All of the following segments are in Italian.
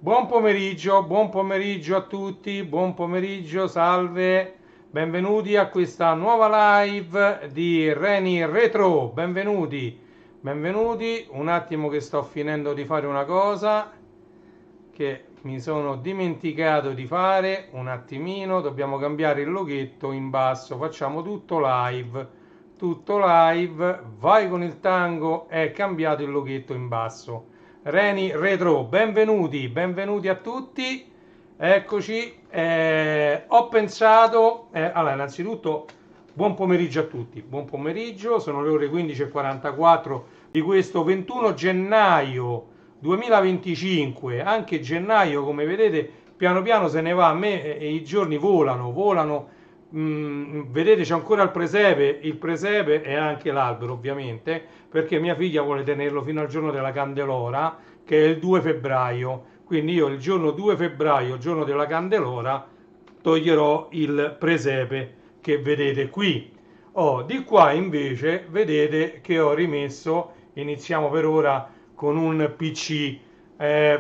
Buon pomeriggio a tutti, buon pomeriggio, salve, benvenuti a questa nuova live di Reni Retro, benvenuti, benvenuti, un attimo che sto finendo di fare una cosa che mi sono dimenticato di fare, un attimino, dobbiamo cambiare il loghetto in basso, facciamo tutto live, vai con il tango, è cambiato il loghetto in basso. Reni Retro, benvenuti, benvenuti a tutti, eccoci, ho pensato, allora innanzitutto buon pomeriggio a tutti, buon pomeriggio, sono le ore 15:44 di questo 21 gennaio 2025, anche gennaio come vedete piano piano se ne va, a me i giorni volano, vedete c'è ancora il presepe e anche l'albero ovviamente, perché mia figlia vuole tenerlo fino al giorno della Candelora, che è il 2 febbraio, quindi io il giorno 2 febbraio, giorno della Candelora, toglierò il presepe che vedete qui. Di qua invece vedete che ho rimesso, iniziamo per ora con un PC.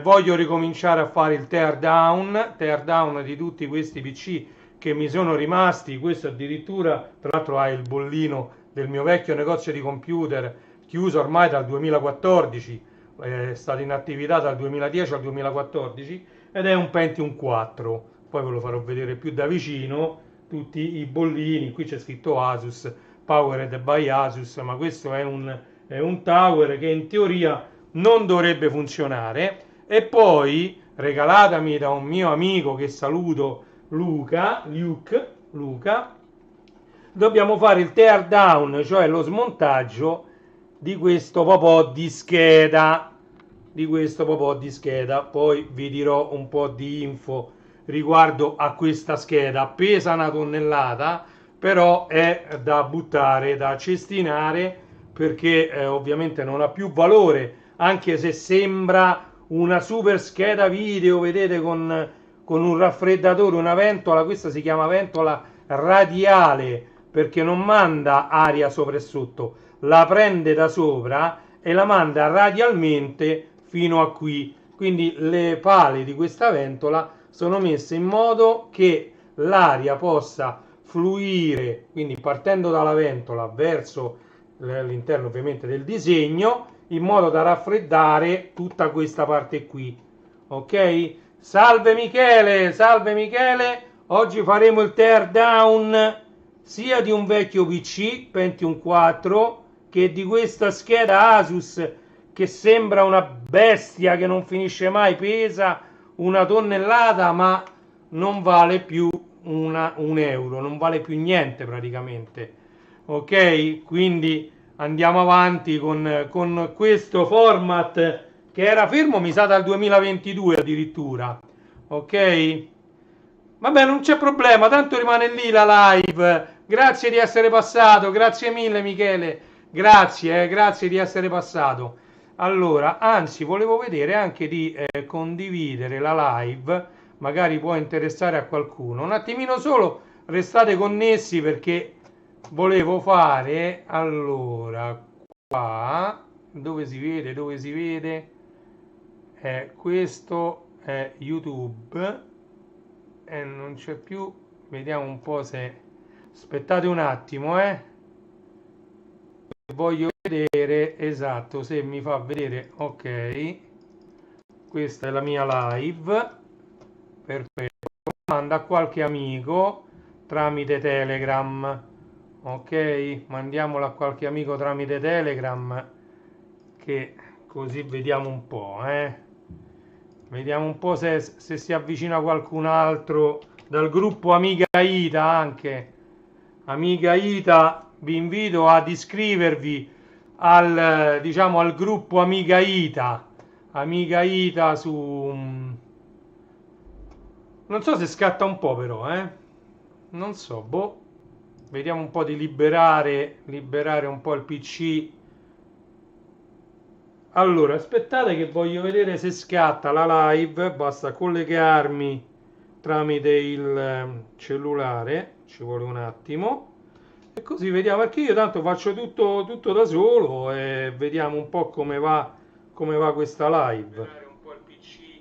Voglio ricominciare a fare il tear down di tutti questi PC che mi sono rimasti. Questo addirittura, tra l'altro, ha il bollino del mio vecchio negozio di computer chiuso ormai dal 2014, è stato in attività dal 2010 al 2014 ed è un Pentium 4. Poi ve lo farò vedere più da vicino, tutti i bollini. Qui c'è scritto Asus, Powered by Asus, ma questo è un tower che in teoria non dovrebbe funzionare. E poi regalatami da un mio amico che saluto, Luca, dobbiamo fare il tear down, cioè lo smontaggio di questo popò di scheda, poi vi dirò un po' di info riguardo a questa scheda. Pesa 1 tonnellata, però è da buttare, da cestinare, perché ovviamente non ha più valore, anche se sembra una super scheda video, vedete, con un raffreddatore, una ventola. Questa si chiama ventola radiale perché non manda aria sopra e sotto, la prende da sopra e la manda radialmente fino a qui. Quindi le pale di questa ventola sono messe in modo che l'aria possa fluire, quindi partendo dalla ventola verso all'interno ovviamente del disegno, in modo da raffreddare tutta questa parte qui. Ok? Salve Michele, oggi faremo il tear down sia di un vecchio PC Pentium 4 che di questa scheda Asus che sembra una bestia che non finisce mai, pesa 1 tonnellata ma non vale più un euro, non vale più niente praticamente. Ok? Quindi andiamo avanti con questo format che era fermo, mi sa, dal 2022 addirittura. Ok? Vabbè, non c'è problema, tanto rimane lì la live. Grazie di essere passato, grazie mille Michele. Grazie di essere passato. Allora, anzi, volevo vedere anche di condividere la live, magari può interessare a qualcuno. Un attimino solo, restate connessi perché volevo fare, allora, qua, dove si vede, questo è YouTube e non c'è più, vediamo un po' se, aspettate un attimo, voglio vedere esatto se mi fa vedere. Ok, questa è la mia live, perfetto, manda a qualche amico tramite Telegram. Ok, mandiamola a qualche amico tramite Telegram, che così vediamo un po', vediamo un po' se si avvicina qualcun altro dal gruppo Amiga Ita. Anche Amiga Ita, vi invito ad iscrivervi al, diciamo, al gruppo Amiga Ita su, non so se scatta un po', però non so, boh, vediamo un po' di liberare un po' il PC. Allora, aspettate che voglio vedere se scatta la live, basta collegarmi tramite il cellulare, ci vuole un attimo, e così vediamo, perché io tanto faccio tutto da solo e vediamo un po' come va questa live.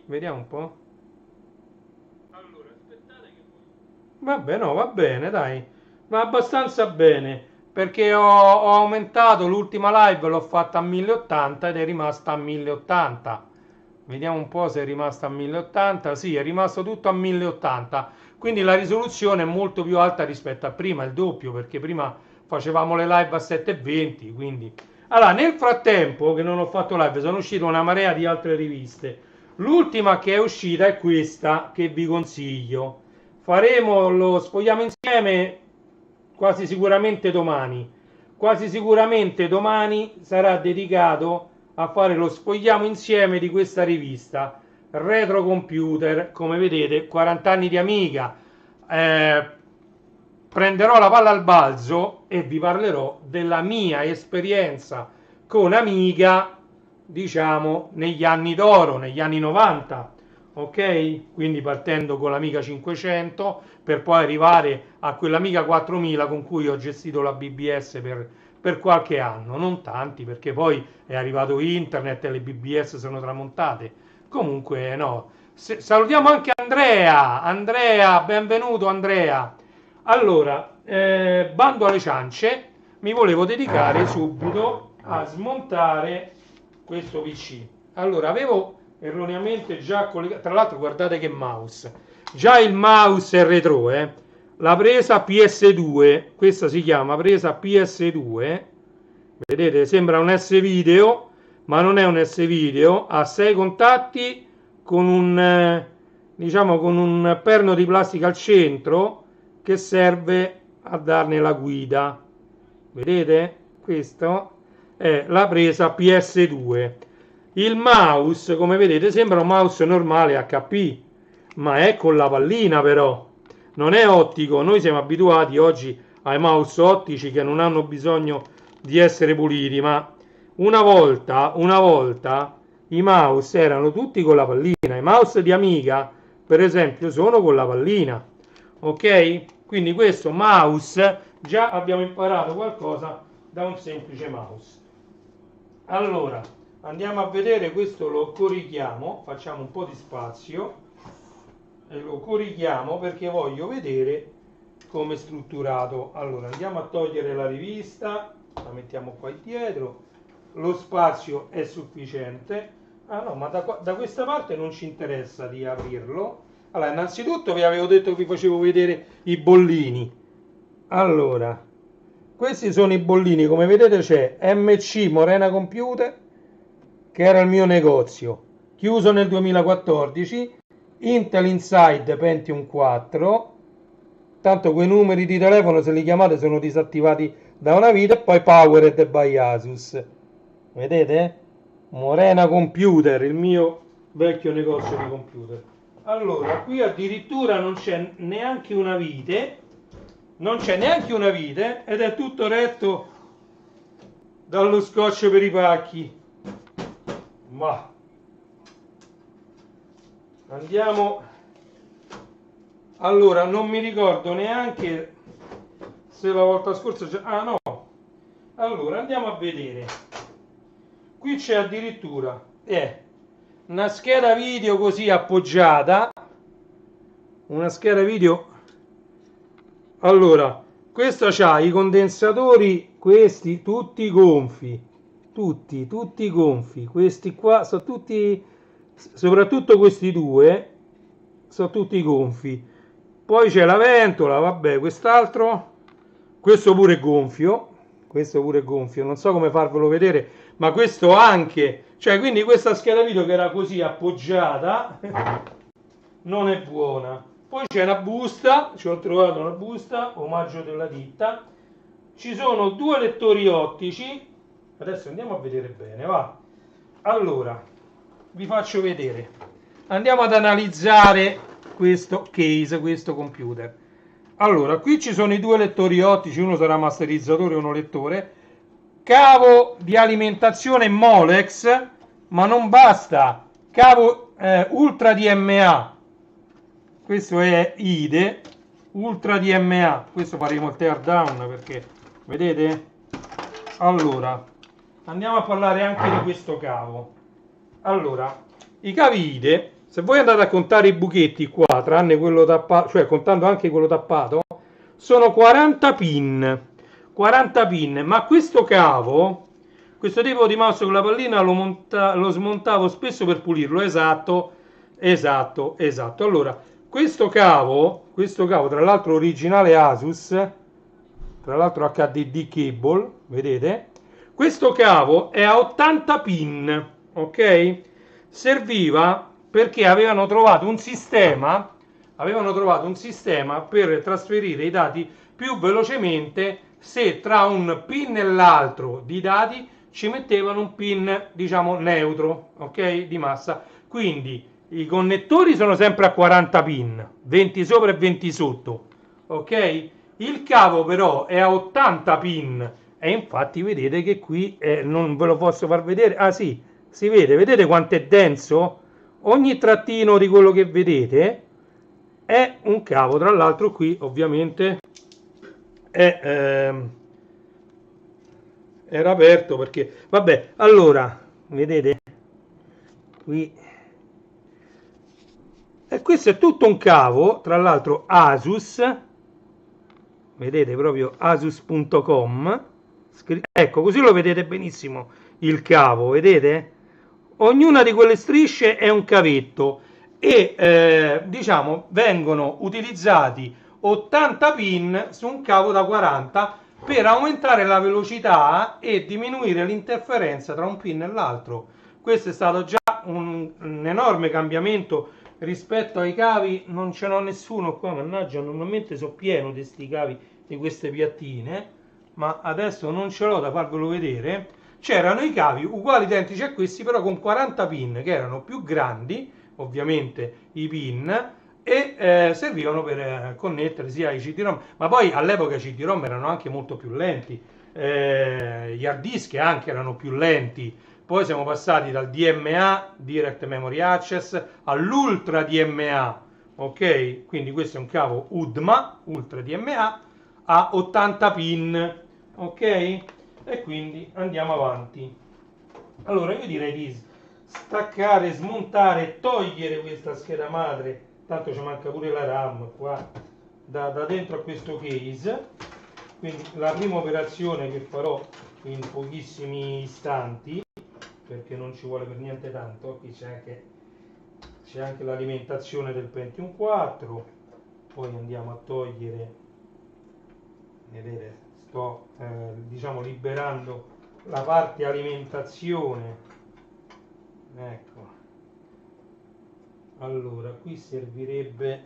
Vediamo un po'. Allora, aspettate che... Vabbè, no, va bene, dai, va abbastanza bene. Perché ho aumentato l'ultima live, l'ho fatta a 1080 ed è rimasta a 1080. Vediamo un po' se è rimasta a 1080. Sì, è rimasto tutto a 1080. Quindi la risoluzione è molto più alta rispetto a prima, il doppio, perché prima facevamo le live a 720. Quindi... Allora, nel frattempo che non ho fatto live, sono uscite una marea di altre riviste. L'ultima che è uscita è questa, che vi consiglio. Lo spogliamo insieme quasi sicuramente domani. Quasi sicuramente domani sarà dedicato a fare lo spogliamo insieme di questa rivista Retro Computer. Come vedete, 40 anni di Amiga. Prenderò la palla al balzo e vi parlerò della mia esperienza con Amiga, diciamo negli anni d'oro, negli anni 90. Ok? Quindi partendo con l'Amiga 500 per poi arrivare a quell'Amiga 4000 con cui ho gestito la BBS per qualche anno, non tanti, perché poi è arrivato internet e le BBS sono tramontate. Comunque no. Salutiamo anche Andrea, benvenuto Andrea. Allora, bando alle ciance, mi volevo dedicare subito a smontare questo PC. Allora, avevo erroneamente già collegato, tra l'altro guardate che mouse, già il mouse è retro, la presa PS2, questa si chiama presa PS2, vedete, sembra un S-Video, ma non è un S-Video, ha 6 contatti con un, diciamo, con un perno di plastica al centro che serve a darne la guida, vedete? Questo è la presa PS2. Il mouse, come vedete, sembra un mouse normale HP, ma è con la pallina però, non è ottico. Noi siamo abituati oggi ai mouse ottici che non hanno bisogno di essere puliti, ma una volta i mouse erano tutti con la pallina. I mouse di Amiga, per esempio, sono con la pallina, ok? Quindi questo mouse già abbiamo imparato qualcosa da un semplice mouse. Allora, andiamo a vedere, questo lo corichiamo, facciamo un po' di spazio e lo corichiamo perché voglio vedere come è strutturato. Allora, andiamo a togliere la rivista, la mettiamo qua dietro, lo spazio è sufficiente. Ah no, ma da questa parte non ci interessa di aprirlo. Allora, innanzitutto vi avevo detto che vi facevo vedere i bollini. Allora, questi sono i bollini, come vedete c'è MC Morena Computer, che era il mio negozio, chiuso nel 2014, Intel Inside Pentium 4, tanto quei numeri di telefono se li chiamate sono disattivati da una vita, e poi Powered by Asus, vedete? Morena Computer, il mio vecchio negozio di computer. Allora, qui addirittura non c'è neanche una vite, ed è tutto retto dallo scotch per i pacchi. Ma andiamo. Allora, non mi ricordo neanche se la volta scorsa c'è... Ah no. Allora, andiamo a vedere. Qui c'è addirittura una scheda video così appoggiata, una scheda video. Allora, questa c'ha i condensatori, questi tutti gonfi, tutti gonfi, questi qua sono tutti, soprattutto questi due sono tutti gonfi. Poi c'è la ventola, vabbè, quest'altro, questo pure è gonfio, non so come farvelo vedere, ma questo anche, cioè, quindi questa scheda video che era così appoggiata non è buona. Poi c'è una busta, ci ho trovato una busta, omaggio della ditta, ci sono 2 lettori ottici, adesso andiamo a vedere bene, va. Allora, vi faccio vedere, andiamo ad analizzare questo case, questo computer. Allora, qui ci sono i 2 lettori ottici, uno sarà masterizzatore e uno lettore, cavo di alimentazione Molex ma non basta. Cavo Ultra DMA, questo è IDE Ultra DMA, questo faremo il tear down perché vedete. Allora andiamo a parlare anche di questo cavo. Allora, i cavi IDE, se voi andate a contare i buchetti qua, tranne quello tappato, cioè contando anche quello tappato, sono 40 pin. 40 pin, ma questo cavo, questo tipo di mouse con la pallina lo smontavo spesso per pulirlo. Esatto, esatto, esatto. Allora, questo cavo, tra l'altro originale Asus, tra l'altro HDD cable, vedete? Questo cavo è a 80 pin, ok? Serviva perché avevano trovato un sistema per trasferire i dati più velocemente se tra un pin e l'altro di dati ci mettevano un pin, diciamo, neutro, ok? Di massa. Quindi i connettori sono sempre a 40 pin, 20 sopra e 20 sotto, ok? Il cavo però è a 80 pin e infatti vedete che qui non ve lo posso far vedere. Ah sì, si vede, vedete quanto è denso? Ogni trattino di quello che vedete è un cavo. Tra l'altro qui ovviamente è, era aperto perché, vabbè, allora, vedete qui, e questo è tutto un cavo, tra l'altro Asus, vedete proprio asus.com, ecco, così lo vedete benissimo il cavo, vedete? Ognuna di quelle strisce è un cavetto e diciamo vengono utilizzati 80 pin su un cavo da 40 per aumentare la velocità e diminuire l'interferenza tra un pin e l'altro. Questo è stato già un enorme cambiamento rispetto ai cavi. Non ce n'ho nessuno qua, mannaggia, normalmente sono pieno di questi cavi, di queste piattine, ma adesso non ce l'ho da farvelo vedere. C'erano i cavi uguali, identici a questi, però con 40 pin, che erano più grandi, ovviamente i pin, e servivano per connettere sia i CD-ROM, ma poi all'epoca i CD-ROM erano anche molto più lenti, gli hard disk anche erano più lenti. Poi siamo passati dal DMA, Direct Memory Access, all'Ultra DMA, ok? Quindi questo è un cavo UDMA, Ultra DMA, a 80 pin, ok? E quindi andiamo avanti. Allora io direi di staccare, smontare, togliere questa scheda madre, tanto ci manca pure la RAM qua, da dentro a questo case. Quindi la prima operazione che farò in pochissimi istanti, perché non ci vuole per niente tanto. Qui c'è anche l'alimentazione del Pentium 4. Poi andiamo a togliere, vedete, sto diciamo liberando la parte alimentazione. Ecco, allora qui servirebbe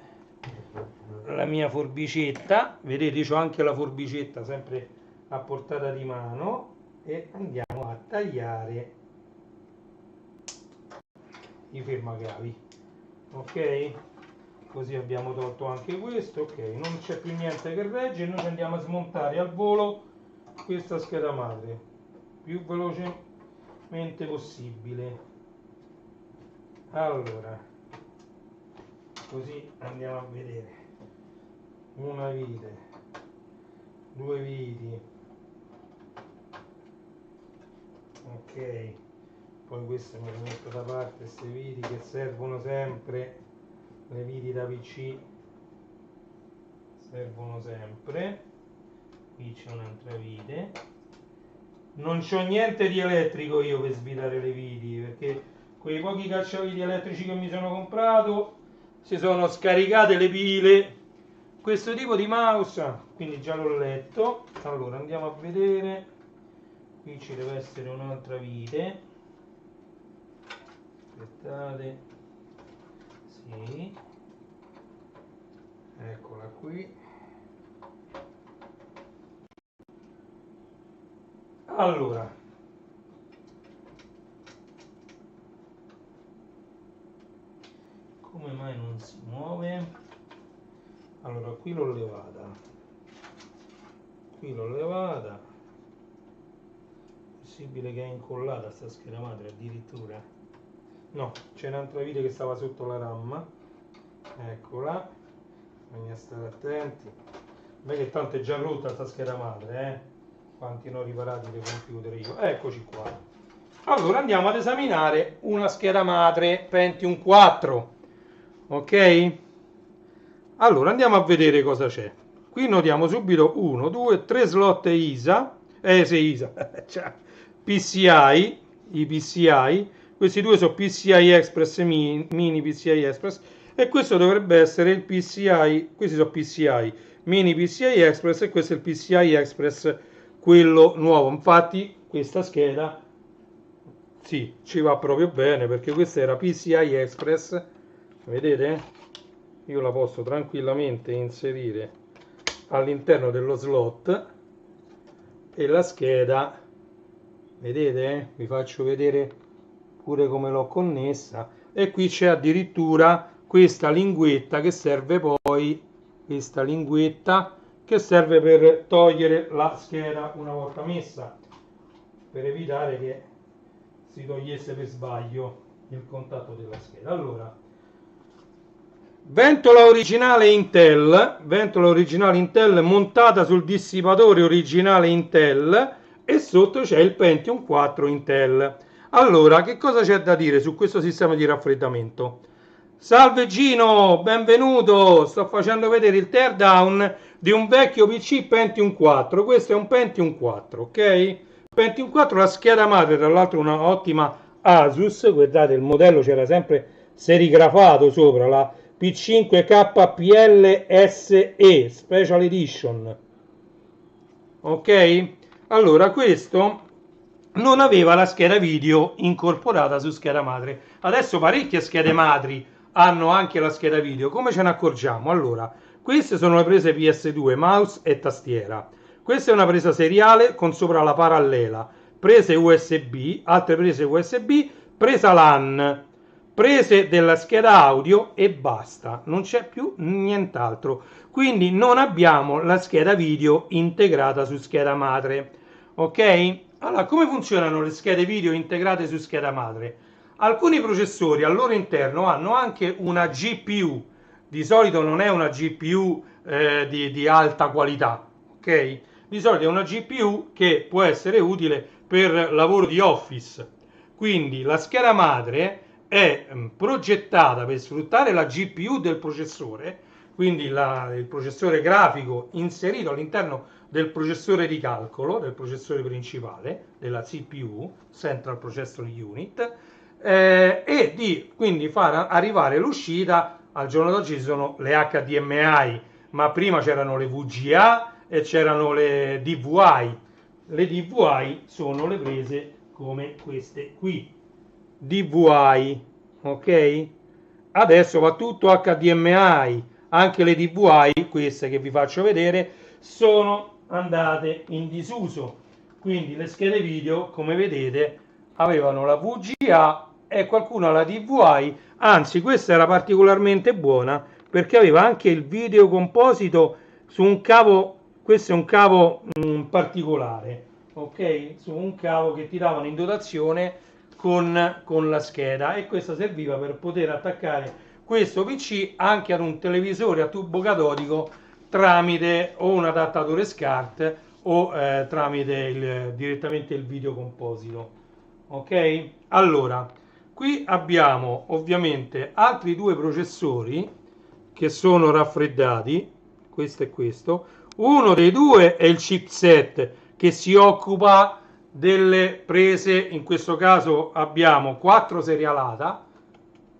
la mia forbicetta, vedete, ho anche la forbicetta sempre a portata di mano, e andiamo a tagliare i fermacavi, ok? Così abbiamo tolto anche questo, ok, non c'è più niente che regge. Noi andiamo a smontare al volo questa scheda madre più velocemente possibile. Allora, così andiamo a vedere una vite, due viti, ok. Poi questo me lo metto da parte, queste viti che servono sempre, le viti da PC servono sempre. Qui c'è un'altra vite. Non c'ho niente di elettrico io per svitare le viti, perché quei pochi cacciaviti elettrici che mi sono comprato si sono scaricate le pile. Questo tipo di mouse, quindi già l'ho letto. Allora andiamo a vedere, qui ci deve essere un'altra vite, aspettate, sì, eccola qui. Allora, come mai non si muove? Allora, qui l'ho levata, Possibile che è incollata sta scheda madre addirittura? No, c'è un'altra vite che stava sotto la RAM. Eccola, bisogna stare attenti. Beh, che tanto è già rotta sta scheda madre, quanti ne ho riparati dei computer io. Eccoci qua. Allora andiamo ad esaminare una scheda madre Pentium 4. Ok? Allora andiamo a vedere cosa c'è. Qui notiamo subito 1, 2, 3 slot ISA, ISA, cioè PCI, i PCI, questi due sono PCI Express mini PCI Express e questo dovrebbe essere il PCI, questi sono PCI, mini PCI Express e questo è il PCI Express, quello nuovo. Infatti questa scheda, sì, ci va proprio bene perché questa era PCI Express, vedete? Io la posso tranquillamente inserire all'interno dello slot e la scheda, vedete? Vi faccio vedere pure come l'ho connessa e qui c'è addirittura questa linguetta che serve poi, questa linguetta che serve per togliere la scheda una volta messa, per evitare che si togliesse per sbaglio il contatto della scheda. Allora, ventola originale Intel montata sul dissipatore originale Intel e sotto c'è il Pentium 4 Intel. Allora, che cosa c'è da dire su questo sistema di raffreddamento? Salve Gino, benvenuto! Sto facendo vedere il teardown di un vecchio PC Pentium 4. Questo è un Pentium 4, ok? Pentium 4, la scheda madre, tra l'altro una ottima Asus, guardate il modello c'era sempre serigrafato sopra, la P5KPL SE Special Edition. Ok? Allora, questo non aveva la scheda video incorporata su scheda madre. Adesso parecchie schede madri hanno anche la scheda video. Come ce ne accorgiamo? Allora, queste sono le prese PS2, mouse e tastiera. Questa è una presa seriale con sopra la parallela. Prese USB, altre prese USB, presa LAN, prese della scheda audio e basta, non c'è più nient'altro. Quindi non abbiamo la scheda video integrata su scheda madre. Ok? Allora, come funzionano le schede video integrate su scheda madre? Alcuni processori al loro interno hanno anche una GPU. Di solito non è una GPU di alta qualità, ok? Di solito è una GPU che può essere utile per lavoro di office. Quindi la scheda madre è progettata per sfruttare la GPU del processore, quindi il processore grafico inserito all'interno del processore di calcolo, del processore principale, della CPU, Central Processor Unit, e di quindi far arrivare l'uscita. Al giorno d'oggi ci sono le HDMI, ma prima c'erano le VGA e c'erano le DVI. Le DVI sono le prese come queste qui, DVI, ok? Adesso va tutto HDMI, anche le DVI, queste che vi faccio vedere, sono andate in disuso. Quindi le schede video, come vedete, avevano la VGA e qualcuno la DVI, anzi questa era particolarmente buona perché aveva anche il video composito su un cavo, questo è un cavo particolare, ok? Su un cavo che ti davano in dotazione con la scheda e questo serviva per poter attaccare questo PC anche ad un televisore a tubo catodico tramite o un adattatore SCART o tramite direttamente il video composito. Ok? Allora, qui abbiamo ovviamente altri due processori che sono raffreddati, questo e questo. Uno dei due è il chipset che si occupa delle prese, in questo caso abbiamo 4 serialata,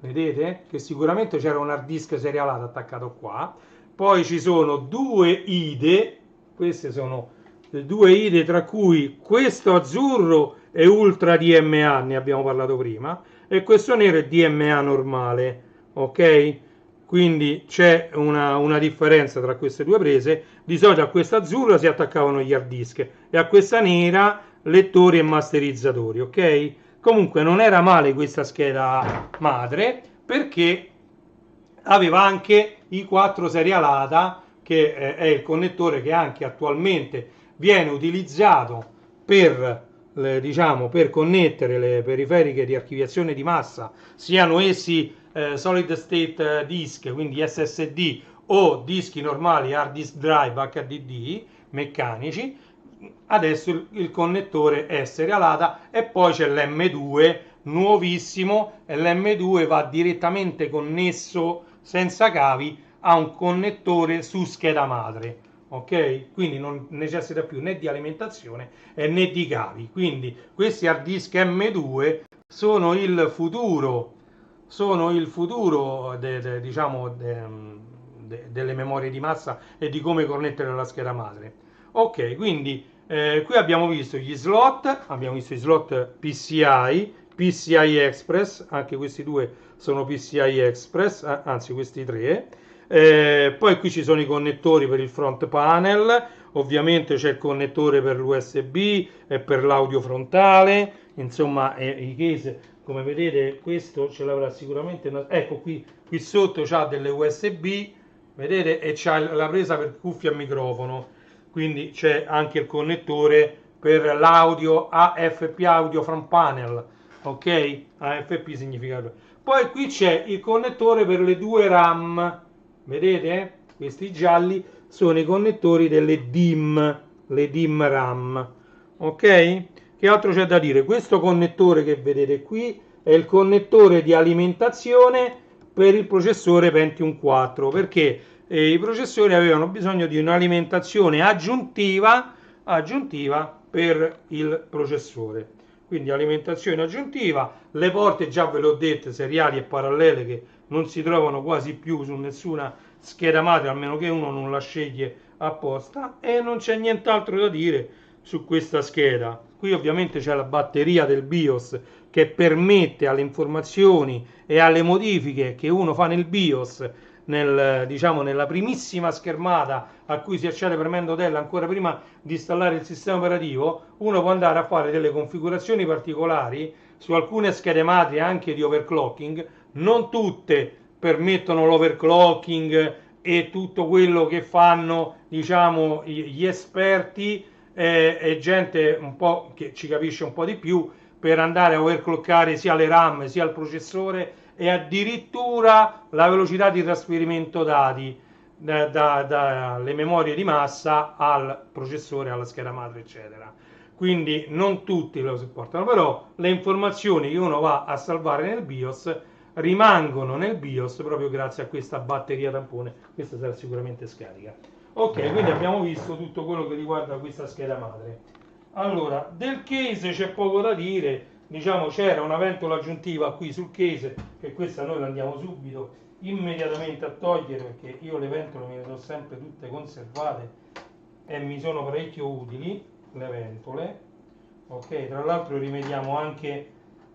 vedete che sicuramente c'era un hard disk serialato attaccato qua, poi ci sono due IDE, queste sono le due IDE tra cui questo azzurro è Ultra DMA, ne abbiamo parlato prima, e questo nero è DMA normale, ok? Quindi c'è una differenza tra queste due prese. Di solito a questa azzurra si attaccavano gli hard disk e a questa nera lettori e masterizzatori, ok? Comunque non era male questa scheda madre perché aveva anche i 4 serialata, che è il connettore che anche attualmente viene utilizzato per diciamo, per connettere le periferiche di archiviazione di massa, siano essi solid state disk, quindi SSD, o dischi normali hard disk drive HDD meccanici. Adesso il connettore è serialata e poi c'è l'M2 nuovissimo, e l'M2 va direttamente connesso senza cavi a un connettore su scheda madre, ok? Quindi non necessita più né di alimentazione né di cavi. Quindi questi hard disk M2 sono il futuro, diciamo, delle memorie di massa e di come connettere la scheda madre. Ok, quindi qui abbiamo visto gli slot, PCI, PCI Express, anche questi due sono PCI Express, anzi questi tre. Poi qui ci sono i connettori per il front panel, ovviamente c'è il connettore per l'USB e per l'audio frontale, insomma i case, come vedete, questo ce l'avrà sicuramente, ecco qui sotto c'ha delle USB, vedete, e c'ha la presa per cuffia e microfono, quindi c'è anche il connettore per l'audio AFP, audio front panel, ok? AFP significa. Poi qui c'è il connettore per le due RAM, vedete? Questi gialli sono i connettori delle DIMM, le DIMM RAM, ok? Che altro c'è da dire? Questo connettore che vedete qui è il connettore di alimentazione per il processore Pentium 4, perché i processori avevano bisogno di un'alimentazione aggiuntiva per il processore. Quindi alimentazione aggiuntiva, le porte già ve l'ho dette, seriali e parallele, che non si trovano quasi più su nessuna scheda madre, a meno che uno non la sceglie apposta, e non c'è nient'altro da dire su questa scheda. Qui ovviamente c'è la batteria del BIOS che permette alle informazioni e alle modifiche che uno fa nel BIOS, diciamo, nella primissima schermata a cui si accede premendo Del, ancora prima di installare il sistema operativo, uno può andare a fare delle configurazioni particolari su alcune schede madri anche di overclocking. Non tutte permettono l'overclocking e tutto quello che fanno, diciamo, gli esperti e gente un po' che ci capisce un po' di più, per andare a overclockare sia le RAM sia il processore e addirittura la velocità di trasferimento dati dalle memorie di massa al processore, alla scheda madre, eccetera. Quindi non tutti lo supportano, però le informazioni che uno va a salvare nel BIOS rimangono nel BIOS proprio grazie a questa batteria tampone. Questa sarà sicuramente scarica. Ok, quindi abbiamo visto tutto quello che riguarda questa scheda madre. Allora, del case c'è poco da dire, diciamo c'era una ventola aggiuntiva qui sul case, che questa noi la andiamo subito immediatamente a togliere, perché io le ventole me le ho sempre tutte conservate e mi sono parecchio utili le ventole. Ok, tra l'altro rimediamo anche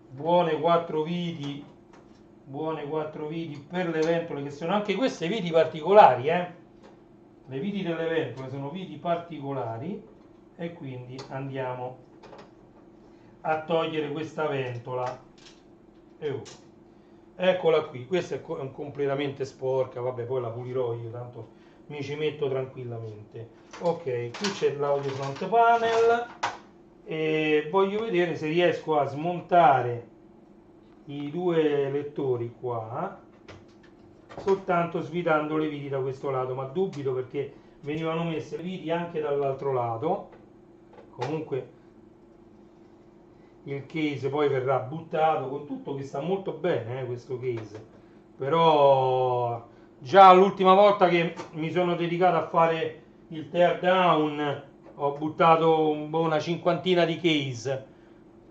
buone 4 viti per le ventole, che sono anche queste viti particolari, le viti delle ventole sono viti particolari, e quindi andiamo a togliere questa ventola. Eccola qui, questa è completamente sporca, vabbè, poi la pulirò io, tanto mi ci metto tranquillamente. Ok, qui c'è l'audio front panel e voglio vedere se riesco a smontare i due lettori qua soltanto svitando le viti da questo lato, ma dubito perché venivano messe le viti anche dall'altro lato. Comunque il case poi verrà buttato, con tutto che sta molto bene questo case, però già l'ultima volta che mi sono dedicato a fare il tear down ho buttato una cinquantina di case,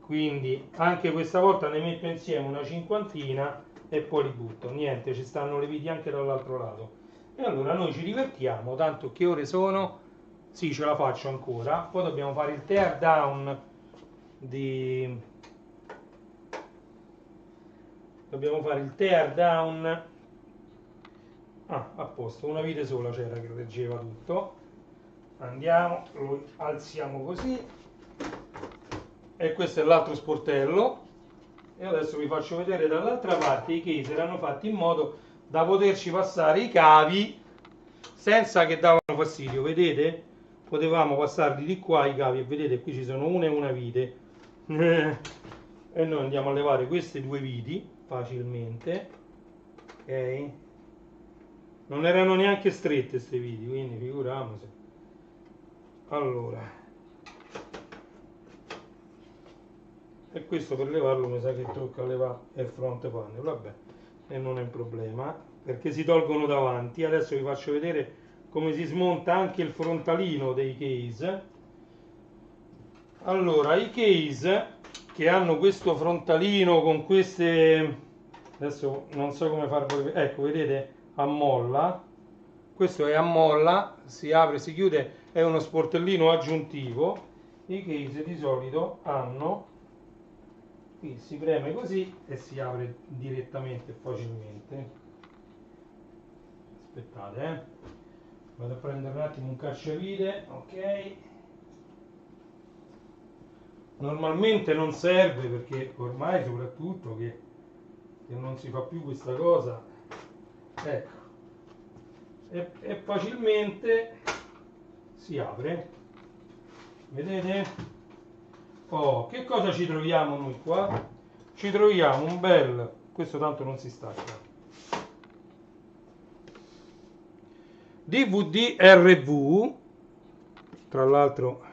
quindi anche questa volta ne metto insieme una cinquantina e poi li butto. Niente, ci stanno le viti anche dall'altro lato. E allora noi ci divertiamo, tanto che ore sono? Sì, ce la faccio ancora. Poi dobbiamo fare il tear down dobbiamo fare il tear down. A posto, una vite sola c'era che reggeva tutto. Andiamo, lo alziamo così, e questo è l'altro sportello. E adesso vi faccio vedere dall'altra parte i case erano fatti in modo da poterci passare i cavi senza che davano fastidio, vedete? Potevamo passarli di qua i cavi, e vedete qui ci sono una e una vite, E noi andiamo a levare questi due viti facilmente, ok? Non erano neanche strette queste viti, quindi figuriamoci. Allora, e questo per levarlo mi sa che tocca levare il front panel, vabbè, e non è un problema, perché si tolgono davanti. Adesso vi faccio vedere come si smonta anche il frontalino dei case. Allora, i case che hanno questo frontalino con queste, adesso non so come farvelo vedere, ecco, vedete, a molla, questo è a molla, si apre, si chiude, è uno sportellino aggiuntivo. I case di solito hanno, qui si preme così e si apre direttamente facilmente. Aspettate, vado a prendere un attimo un cacciavite, ok. Normalmente non serve perché ormai soprattutto che non si fa più questa cosa, ecco, e facilmente si apre, vedete? Oh, che cosa ci troviamo noi qua? Ci troviamo un bel, questo tanto non si stacca, DVD RV, tra l'altro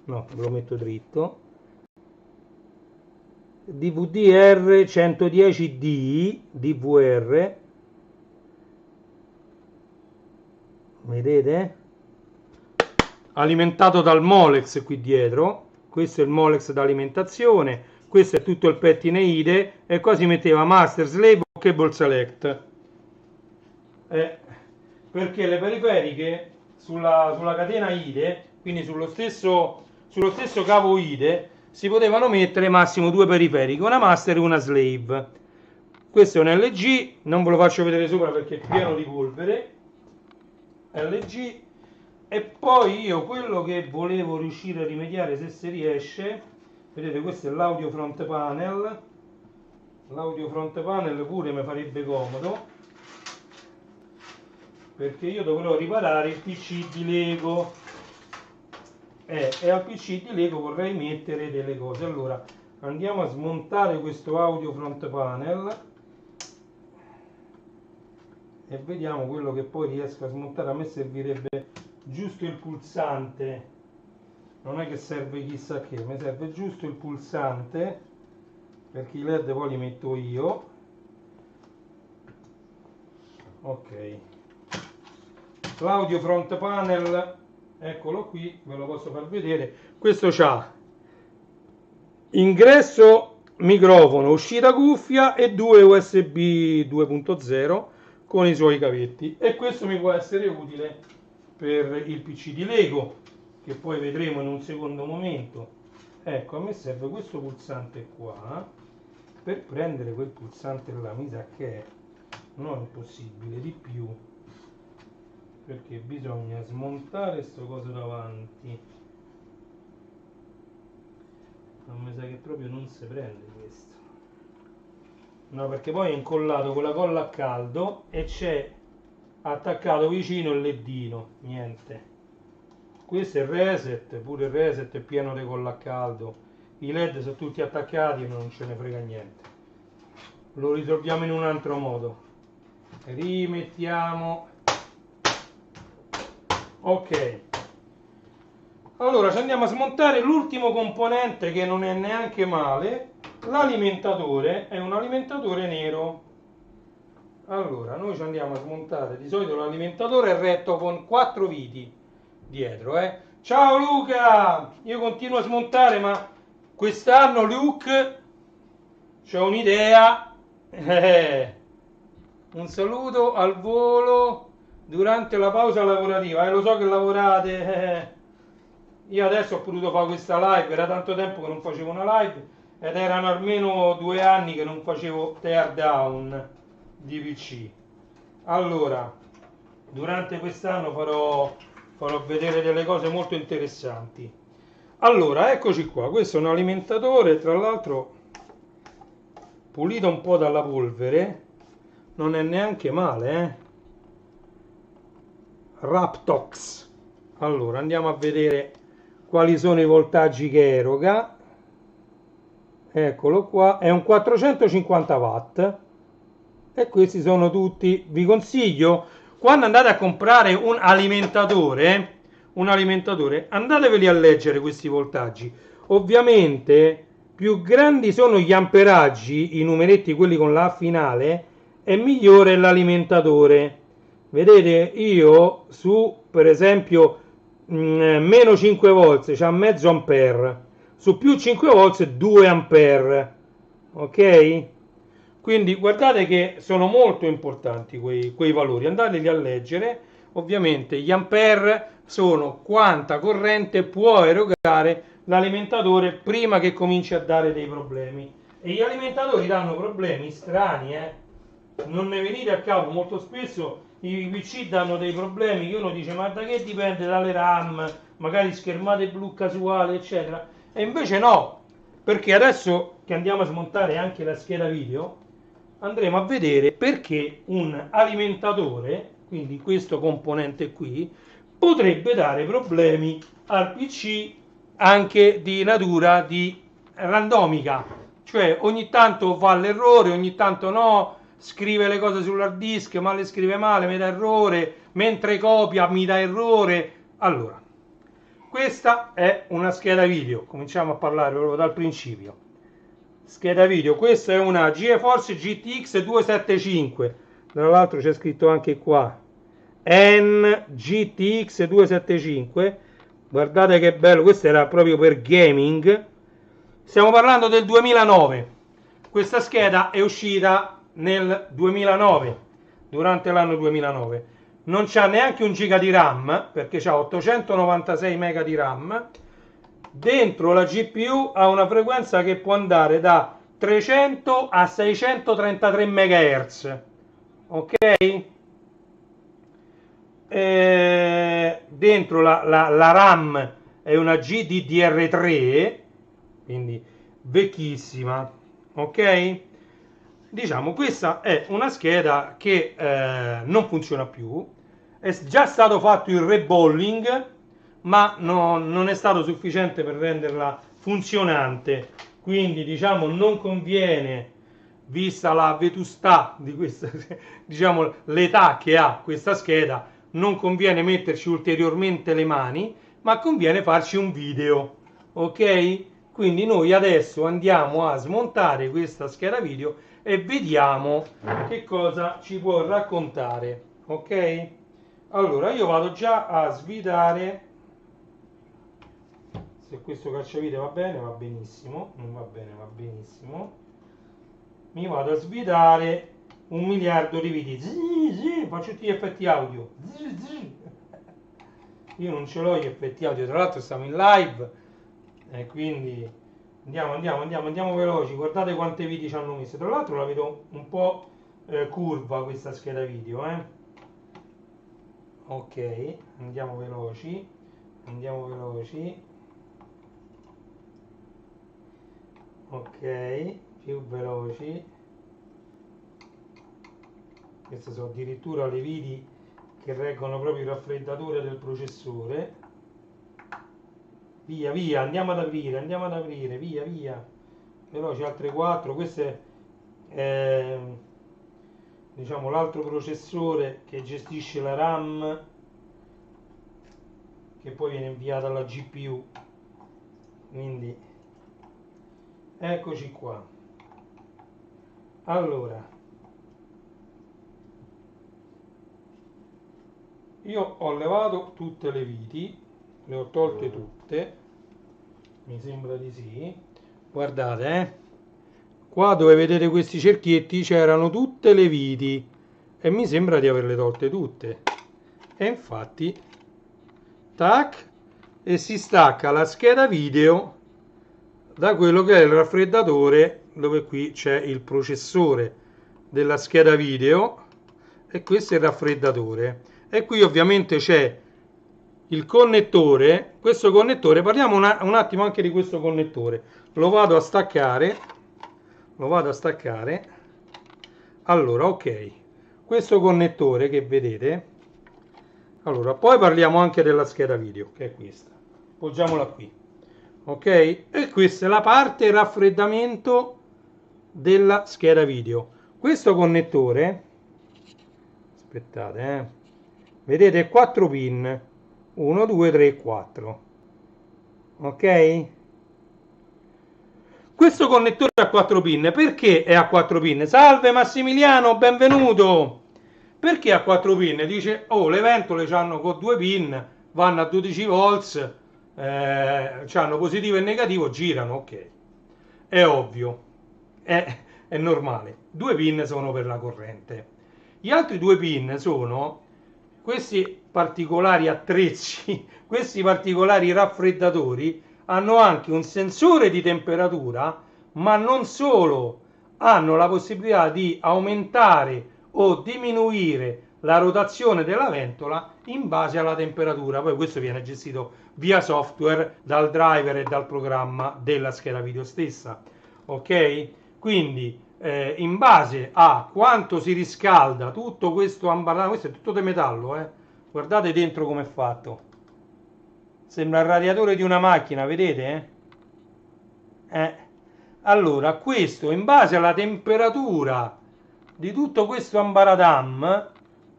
no, ve lo metto dritto, DVD R110D DVR, vedete? Alimentato dal Molex qui dietro, questo è il Molex d'alimentazione, questo è tutto il pettine IDE e qua si metteva Master, Slave o Cable Select. Perché le periferiche sulla catena IDE, quindi sullo stesso cavo IDE, si potevano mettere massimo due periferiche, una Master e una Slave. Questo è un LG, non ve lo faccio vedere sopra perché è pieno di polvere, LG. E poi io quello che volevo riuscire a rimediare, se si riesce, vedete, questo è l'audio front panel, l'audio front panel pure mi farebbe comodo, perché io dovrò riparare il PC di Lego e al PC di Lego vorrei mettere delle cose. Allora andiamo a smontare questo audio front panel e vediamo quello che poi riesco a smontare. A me servirebbe giusto il pulsante, non è che serve chissà che, mi serve giusto il pulsante perché i LED poi li metto io, ok. L'audio front panel, eccolo qui, ve lo posso far vedere. Questo c'ha ingresso microfono, uscita cuffia e due USB 2.0 con i suoi cavetti, e questo mi può essere utile per il PC di Lego che poi vedremo in un secondo momento. Ecco, a me serve questo pulsante qua per prendere quel pulsante là, mi sa che è non possibile di più, perché bisogna smontare sto coso davanti. Non mi sa che proprio non si prende questo, no, perché poi è incollato con la colla a caldo e c'è attaccato vicino il ledino, niente. Questo è il reset, pure il reset è pieno di colla a caldo, i led sono tutti attaccati e non ce ne frega niente. Lo risolviamo in un altro modo, rimettiamo, ok. Allora ci andiamo a smontare l'ultimo componente che non è neanche male, l'alimentatore. È un alimentatore nero. Allora noi ci andiamo a smontare, di solito l'alimentatore è retto con 4 viti dietro, Ciao Luca, io continuo a smontare, ma quest'anno Luke c'ho un'idea, un saluto al volo durante la pausa lavorativa, lo so che lavorate, io adesso ho potuto fare questa live, era tanto tempo che non facevo una live ed erano almeno 2 anni che non facevo tear down di PC. Allora, durante quest'anno farò vedere delle cose molto interessanti. Allora, eccoci qua, questo è un alimentatore, tra l'altro pulito un po' dalla polvere, non è neanche male, Raptox. Allora, andiamo a vedere quali sono i voltaggi che eroga. eccolo qua, è un 450 watt e questi sono tutti. Vi consiglio, quando andate a comprare un alimentatore, andateveli a leggere questi voltaggi. Ovviamente più grandi sono gli amperaggi, i numeretti quelli con la A finale, è migliore l'alimentatore. Vedete, io su per esempio meno 5 volt c'ha mezzo ampere, su più 5 volt 2 ampere, ok? Quindi guardate che sono molto importanti quei valori, andateli a leggere. Ovviamente gli ampere sono quanta corrente può erogare l'alimentatore prima che cominci a dare dei problemi. E gli alimentatori danno problemi strani, non ne venite a capo. Molto spesso i PC danno dei problemi che uno dice ma da che dipende? Dalle RAM, magari schermate blu casuali eccetera, e invece no, perché adesso che andiamo a smontare anche la scheda video andremo a vedere perché un alimentatore, quindi questo componente qui, potrebbe dare problemi al PC anche di natura di randomica, cioè ogni tanto fa l'errore, ogni tanto no, scrive le cose sull'hard disk ma le scrive male, mi dà errore, mentre copia mi dà errore. Allora, questa è una scheda video, cominciamo a parlare proprio dal principio. Scheda video, questa è una GeForce GTX 275, tra l'altro c'è scritto anche qua NGTX 275, guardate che bello, questo era proprio per gaming. Stiamo parlando del 2009, questa scheda è uscita nel 2009, durante l'anno 2009, non c'ha neanche un giga di RAM perché c'ha 896 mega di RAM. Dentro la GPU ha una frequenza che può andare da 300 a 633 MHz, ok? Dentro la RAM è una GDDR3, quindi vecchissima, ok? Diciamo, questa è una scheda che non funziona più, è già stato fatto il rebolling, ma non è stato sufficiente per renderla funzionante, quindi diciamo non conviene, vista la vetustà di questa, diciamo l'età che ha questa scheda, non conviene metterci ulteriormente le mani, ma conviene farci un video, ok? Quindi noi adesso andiamo a smontare questa scheda video e vediamo che cosa ci può raccontare, ok? Allora io vado già a svitare. Se questo cacciavite va bene, va benissimo, non va bene, va benissimo. Mi vado a svitare 1 miliardo di video. Faccio tutti gli effetti audio. Io non ce l'ho gli effetti audio, tra l'altro stiamo in live e quindi andiamo veloci. Guardate quante video ci hanno messo. Tra l'altro la vedo un po' curva questa scheda video, Ok, andiamo veloci. Ok, più veloci. Queste sono addirittura le viti che reggono proprio il raffreddatore del processore. Via, andiamo ad aprire, via. Veloci, altre 4. Questo è diciamo l'altro processore che gestisce la RAM, che poi viene inviata alla GPU. Quindi eccoci qua. Allora, io ho levato tutte le viti, le ho tolte tutte, mi sembra di sì. Guardate, qua dove vedete questi cerchietti c'erano tutte le viti e mi sembra di averle tolte tutte. E infatti, tac, e si stacca la scheda video da quello che è il raffreddatore, dove qui c'è il processore della scheda video e questo è il raffreddatore. E qui ovviamente c'è il connettore. Questo connettore, parliamo un attimo anche di questo connettore. Lo vado a staccare. Allora, ok, questo connettore che vedete. Allora, poi parliamo anche della scheda video, che è questa. Poggiamola qui. ok? E questa è la parte raffreddamento della scheda video. Questo connettore, aspettate, vedete 4 pin, 1, 2, 3, 4, ok? Questo connettore a 4 pin, perché è a 4 pin? Salve Massimiliano, benvenuto! Perché a 4 pin? Dice, oh, le ventole hanno con 2 pin, vanno a 12 volts, hanno positivo e negativo, girano, ok. È ovvio, è normale. 2 pin sono per la corrente. Gli altri 2 pin sono questi particolari attrezzi, questi particolari raffreddatori, hanno anche un sensore di temperatura, ma non solo, hanno la possibilità di aumentare o diminuire la rotazione della ventola in base alla temperatura. Poi questo viene gestito via software dal driver e dal programma della scheda video stessa, ok? Quindi in base a quanto si riscalda tutto questo ambarato, questo è tutto di metallo, guardate dentro come è fatto, sembra il radiatore di una macchina, vedete? Allora, questo in base alla temperatura di tutto questo ambaradam,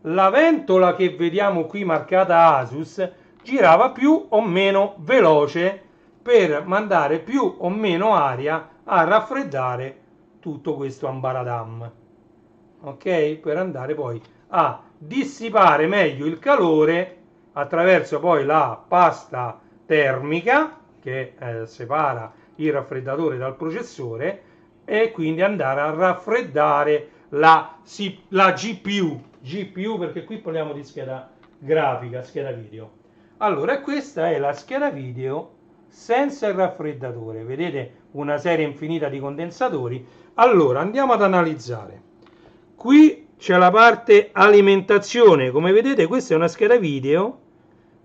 la ventola che vediamo qui marcata Asus girava più o meno veloce per mandare più o meno aria a raffreddare tutto questo ambaradam, ok? Per andare poi a dissipare meglio il calore attraverso poi la pasta termica che separa il raffreddatore dal processore e quindi andare a raffreddare la GPU, perché qui parliamo di scheda grafica, scheda video. Allora, questa è la scheda video senza il raffreddatore, vedete una serie infinita di condensatori. Allora, andiamo ad analizzare. Qui c'è la parte alimentazione, come vedete questa è una scheda video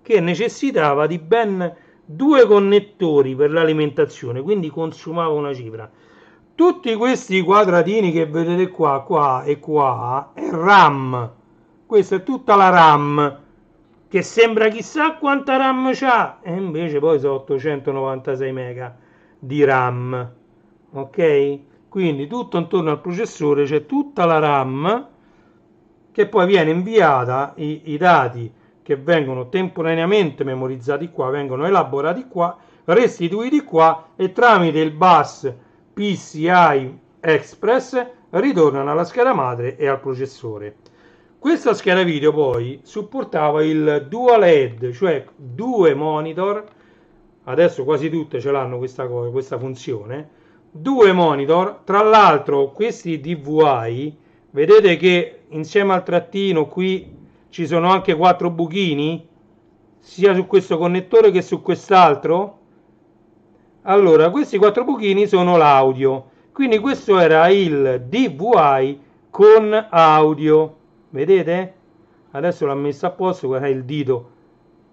che necessitava di ben 2 connettori per l'alimentazione, quindi consumava una cifra. Tutti questi quadratini che vedete qua, qua e qua è RAM. Questa è tutta la RAM, che sembra chissà quanta RAM c'ha, e invece poi sono 896 mega di RAM, ok? Quindi tutto intorno al processore c'è tutta la RAM che poi viene inviata, i dati che vengono temporaneamente memorizzati qua, vengono elaborati qua, restituiti qua e tramite il bus PCI Express ritornano alla scheda madre e al processore. Questa scheda video poi supportava il dual head, cioè 2 monitor, adesso quasi tutte ce l'hanno questa funzione, 2 monitor, tra l'altro questi DVI, vedete che insieme al trattino qui ci sono anche 4 buchini, sia su questo connettore che su quest'altro. Allora, questi 4 buchini sono l'audio, quindi questo era il DVI con audio, vedete? Adesso l'ho messo a posto, guardate il dito,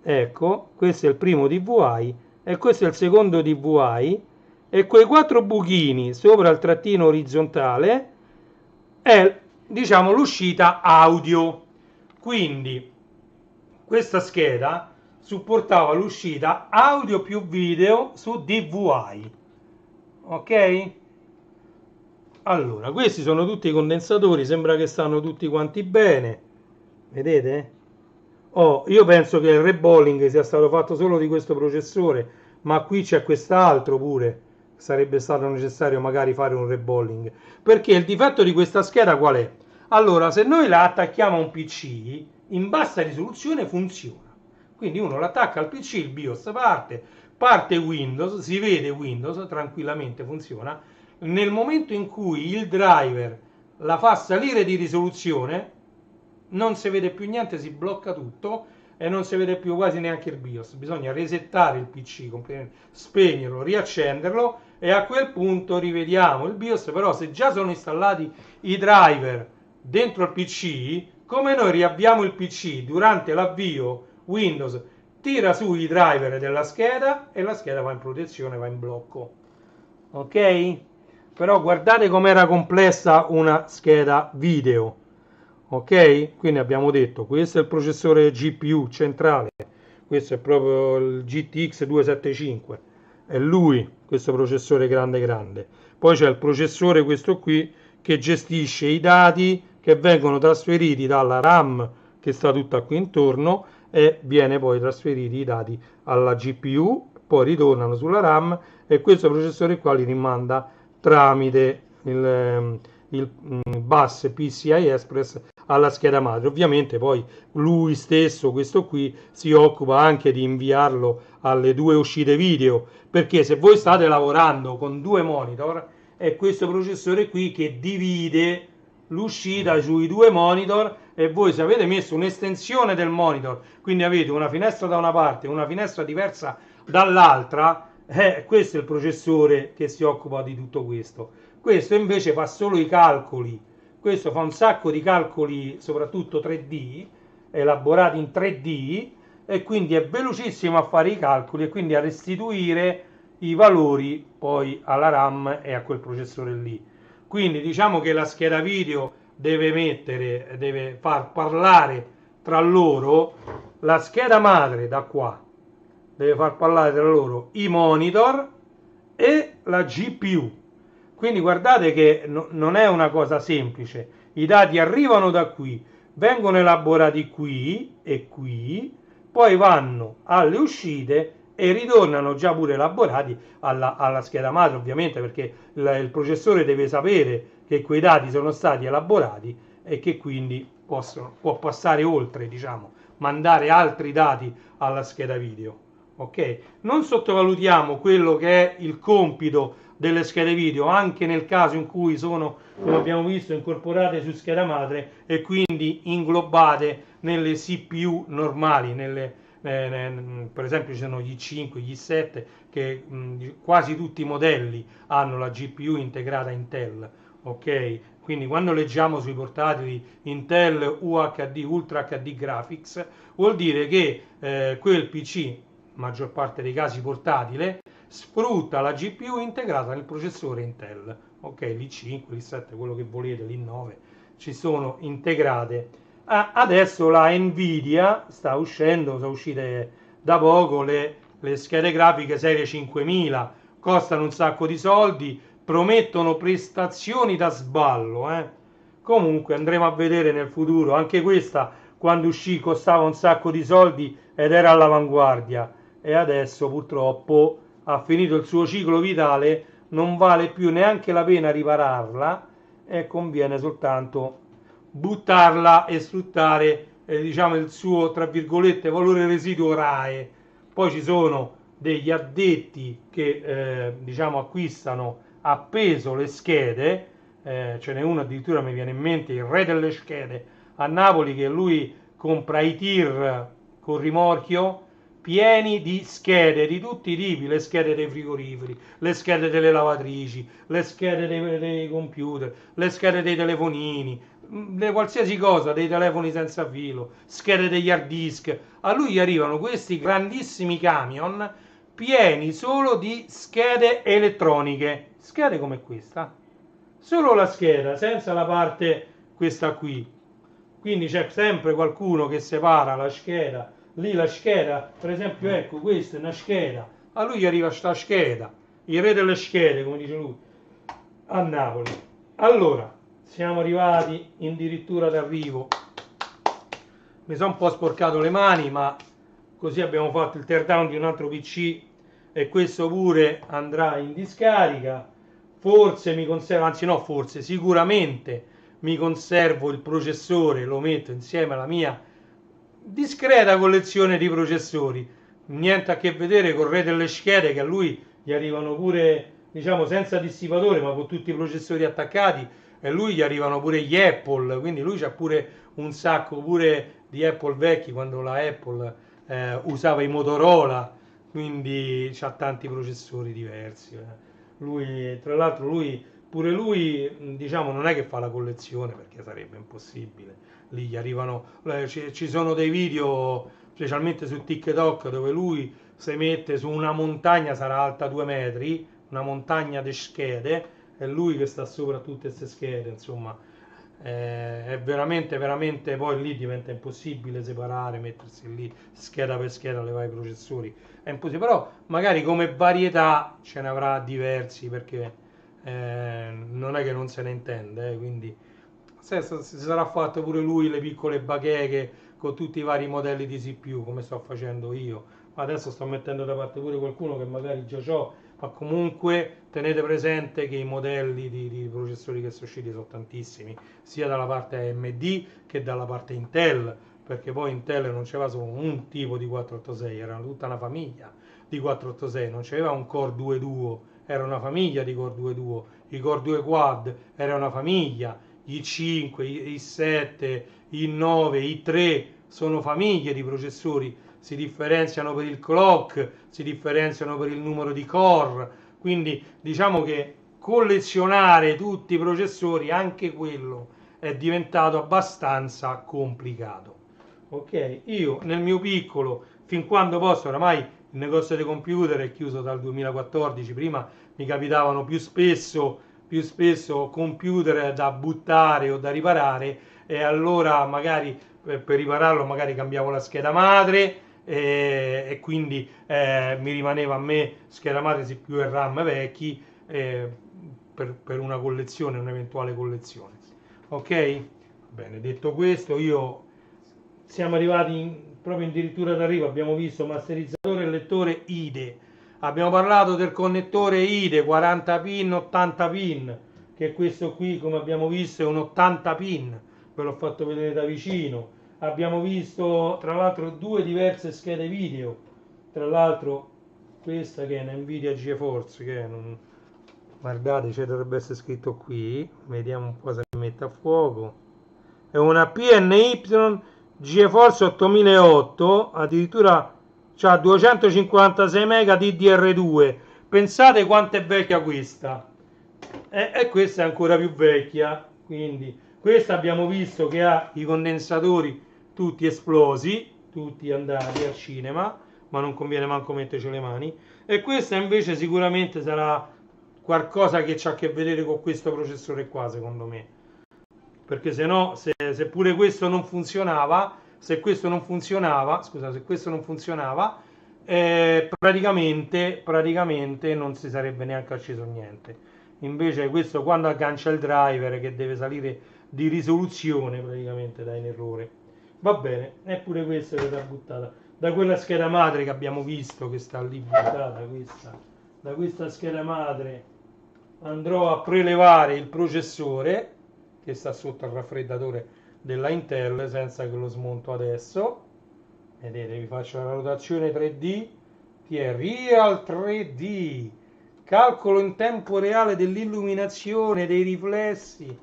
ecco, questo è il primo DVI e questo è il secondo DVI, e quei 4 buchini sopra il trattino orizzontale è, diciamo, l'uscita audio. Quindi questa scheda supportava l'uscita audio più video su DVI, ok? Allora, questi sono tutti i condensatori, sembra che stanno tutti quanti bene, vedete? Oh, io penso che il reballing sia stato fatto solo di questo processore, ma qui c'è quest'altro pure, sarebbe stato necessario magari fare un reballing, perché il difetto di questa scheda qual è? Allora, se noi la attacchiamo a un PC, in bassa risoluzione funziona. Quindi uno l'attacca al PC, il BIOS parte Windows, si vede Windows, tranquillamente funziona. Nel momento in cui il driver la fa salire di risoluzione, non si vede più niente, si blocca tutto e non si vede più quasi neanche il BIOS. Bisogna resettare il PC, spegnerlo, riaccenderlo e a quel punto rivediamo il BIOS. Però se già sono installati i driver dentro il PC, come noi riavviamo il PC durante l'avvio, Windows tira su i driver della scheda e la scheda va in protezione, va in blocco, ok? Però guardate com'era complessa una scheda video, ok? Quindi abbiamo detto questo è il processore GPU centrale, questo è proprio il GTX 275, è lui, questo processore grande. Poi c'è il processore, questo qui, che gestisce i dati che vengono trasferiti dalla RAM, che sta tutta qui intorno, e viene poi trasferiti i dati alla GPU, poi ritornano sulla RAM e questo processore qua li rimanda tramite il bus PCI Express alla scheda madre. Ovviamente poi lui stesso, questo qui, si occupa anche di inviarlo alle due uscite video, perché se voi state lavorando con due monitor, è questo processore qui che divide l'uscita sui due monitor, e voi se avete messo un'estensione del monitor, quindi avete una finestra da una parte e una finestra diversa dall'altra, questo è il processore che si occupa di tutto questo. Questo invece fa solo i calcoli, questo fa un sacco di calcoli, soprattutto 3D, elaborati in 3D, e quindi è velocissimo a fare i calcoli e quindi a restituire i valori poi alla RAM e a quel processore lì. Quindi diciamo che la scheda video deve far parlare tra loro la scheda madre, da qua deve far parlare tra loro i monitor e la GPU. Quindi guardate che non è una cosa semplice, i dati arrivano da qui, vengono elaborati qui e qui, poi vanno alle uscite e ritornano già pure elaborati alla scheda madre, ovviamente, perché il processore deve sapere che quei dati sono stati elaborati e che quindi può passare oltre, diciamo, mandare altri dati alla scheda video. Ok? Non sottovalutiamo quello che è il compito delle schede video, anche nel caso in cui sono, come abbiamo visto, incorporate su scheda madre e quindi inglobate nelle CPU normali, per esempio ci sono gli i5, gli i7, che quasi tutti i modelli hanno la GPU integrata Intel, ok? Quindi quando leggiamo sui portatili Intel UHD, Ultra HD Graphics, vuol dire che quel PC, maggior parte dei casi portatile, sfrutta la GPU integrata nel processore Intel, ok? L'i5, l'i7, quello che volete, l'i9, ci sono integrate. Adesso la Nvidia sta uscendo, sono uscite da poco le schede grafiche serie 5000, costano un sacco di soldi, promettono prestazioni da sballo, Comunque andremo a vedere nel futuro. Anche questa, quando uscì, costava un sacco di soldi ed era all'avanguardia, e adesso purtroppo ha finito il suo ciclo vitale, non vale più neanche la pena ripararla e conviene soltanto buttarla e sfruttare diciamo il suo, tra virgolette, valore residuo RAE. Poi ci sono degli addetti che diciamo acquistano a peso le schede, ce n'è uno addirittura, mi viene in mente, il re delle schede a Napoli, che lui compra i tir con rimorchio pieni di schede di tutti i tipi, le schede dei frigoriferi, le schede delle lavatrici, le schede dei computer, le schede dei telefonini, qualsiasi cosa, dei telefoni senza filo, schede degli hard disk. A lui gli arrivano questi grandissimi camion pieni solo di schede elettroniche, schede come questa, solo la scheda, senza la parte questa qui. Quindi c'è sempre qualcuno che separa la scheda, lì la scheda, per esempio, ecco, questa è una scheda, a lui gli arriva sta scheda, il re delle schede, come dice lui, a Napoli. Allora, siamo arrivati addirittura d'arrivo, mi sono un po' sporcato le mani, ma così abbiamo fatto il teardown di un altro PC e questo pure andrà in discarica. Forse mi conservo, anzi no, forse, sicuramente mi conservo il processore, lo metto insieme alla mia discreta collezione di processori, niente a che vedere con il re delle schede, che a lui gli arrivano pure, diciamo, senza dissipatore, ma con tutti i processori attaccati, e lui gli arrivano pure gli Apple, quindi lui c'ha pure un sacco pure di Apple vecchi, quando la Apple usava i Motorola, quindi c'ha tanti processori diversi. Lui, tra l'altro, pure lui, diciamo, non è che fa la collezione, perché sarebbe impossibile. Lì gli arrivano, ci sono dei video, specialmente su TikTok, dove lui si mette su una montagna, sarà alta 2 metri, una montagna di schede, è lui che sta sopra tutte queste schede, insomma. è veramente, veramente, poi lì diventa impossibile separare, mettersi lì scheda per scheda, levare i processori, è impossibile, però magari come varietà ce ne avrà diversi, perché non è che non se ne intende, quindi si sarà fatto pure lui le piccole bacheche con tutti i vari modelli di CPU, come sto facendo io. Adesso sto mettendo da parte pure qualcuno che magari già ho, ma comunque tenete presente che i modelli di processori che sono usciti sono tantissimi, sia dalla parte AMD che dalla parte Intel, perché poi Intel non c'era solo un tipo di 486, era tutta una famiglia di 486, non c'era un Core 2 Duo, era una famiglia di Core 2 Duo, i Core 2 Quad era una famiglia, i 5, i 7, i 9, i 3 sono famiglie di processori, si differenziano per il clock, si differenziano per il numero di core, quindi diciamo che collezionare tutti i processori, anche quello è diventato abbastanza complicato. Ok, io nel mio piccolo, fin quando posso, oramai il negozio dei computer è chiuso dal 2014, prima mi capitavano più spesso computer da buttare o da riparare, e allora magari per ripararlo magari cambiavo la scheda madre, e quindi mi rimaneva a me scheda madre CPU e RAM vecchi, per una collezione, un'eventuale collezione. Ok? Bene, detto questo, siamo arrivati proprio addirittura d'arrivo, abbiamo visto masterizzatore e lettore IDE, abbiamo parlato del connettore IDE 40 pin, 80 pin, che questo qui, come abbiamo visto, è un 80 pin, ve l'ho fatto vedere da vicino. Abbiamo visto tra l'altro due diverse schede video, tra l'altro questa che è una Nvidia GeForce, che non... guardate, ci dovrebbe essere scritto qui, vediamo un po' se mette a fuoco, è una PNY GeForce 8008, addirittura ha 256 MB DDR2. Pensate quanto è vecchia questa, e questa è ancora più vecchia, quindi questa abbiamo visto che ha i condensatori tutti esplosi, tutti andati al cinema, ma non conviene manco metterci le mani, e questa invece sicuramente sarà qualcosa che ha a che vedere con questo processore qua, secondo me, perché se no, se pure questo non funzionava, se questo non funzionava, scusa, se questo non funzionava, praticamente non si sarebbe neanche acceso niente. Invece questo, quando aggancia il driver che deve salire di risoluzione, praticamente dà in errore. Va bene, eppure questa è stata buttata da quella scheda madre che abbiamo visto, che sta lì buttata, questa. Da questa scheda madre andrò a prelevare il processore che sta sotto al raffreddatore della Intel, senza che lo smonto adesso. Vedete, vi faccio la rotazione 3D, che è Real 3D, calcolo in tempo reale dell'illuminazione, dei riflessi.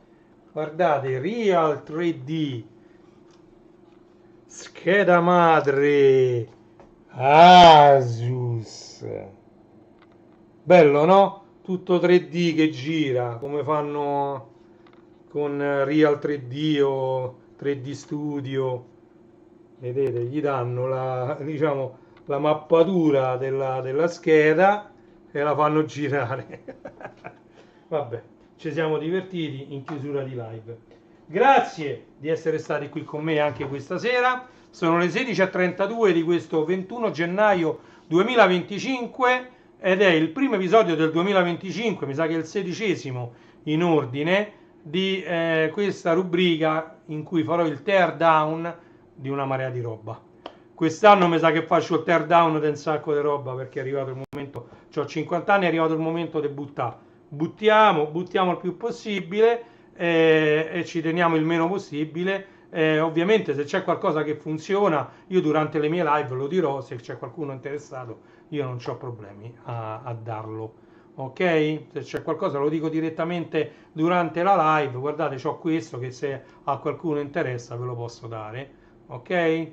Guardate, Real 3D, scheda madre Asus, bello, no? Tutto 3D che gira, come fanno con Real 3D o 3D Studio. Vedete, gli danno diciamo, la mappatura della scheda e la fanno girare. Vabbè, ci siamo divertiti in chiusura di live. Grazie di essere stati qui con me anche questa sera. Sono le 16:32 di questo 21 gennaio 2025 ed è il primo episodio del 2025, mi sa che è il 16° in ordine di questa rubrica in cui farò il tear down di una marea di roba. Quest'anno mi sa che faccio il tear down di un sacco di roba, perché è arrivato il momento, ho 50 anni, è arrivato il momento di buttare. Buttiamo il più possibile, e ci teniamo il meno possibile. Ovviamente se c'è qualcosa che funziona, io durante le mie live lo dirò, se c'è qualcuno interessato io non ho problemi a darlo. Ok? Se c'è qualcosa lo dico direttamente durante la live. Guardate, c'ho questo che se a qualcuno interessa ve lo posso dare. Ok?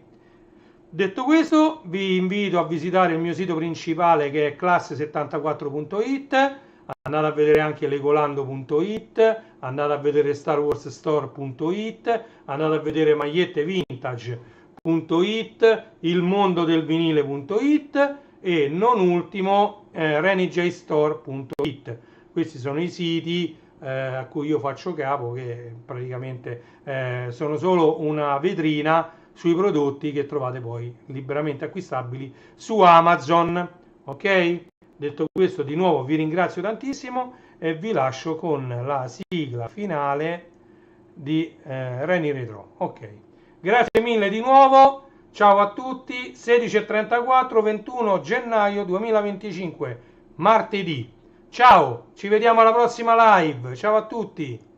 Detto questo, vi invito a visitare il mio sito principale, che è classe74.it. Andate a vedere anche legolando.it, andate a vedere starwarsstore.it, andate a vedere magliettevintage.it, ilmondodelvinile.it e non ultimo renijstore.it. Questi sono i siti a cui io faccio capo, che praticamente sono solo una vetrina sui prodotti che trovate poi liberamente acquistabili su Amazon. Ok? Detto questo, di nuovo vi ringrazio tantissimo e vi lascio con la sigla finale di Reni Retro. Ok, grazie mille di nuovo. Ciao a tutti, 16:34, 21 gennaio 2025, martedì. Ciao, ci vediamo alla prossima live. Ciao a tutti.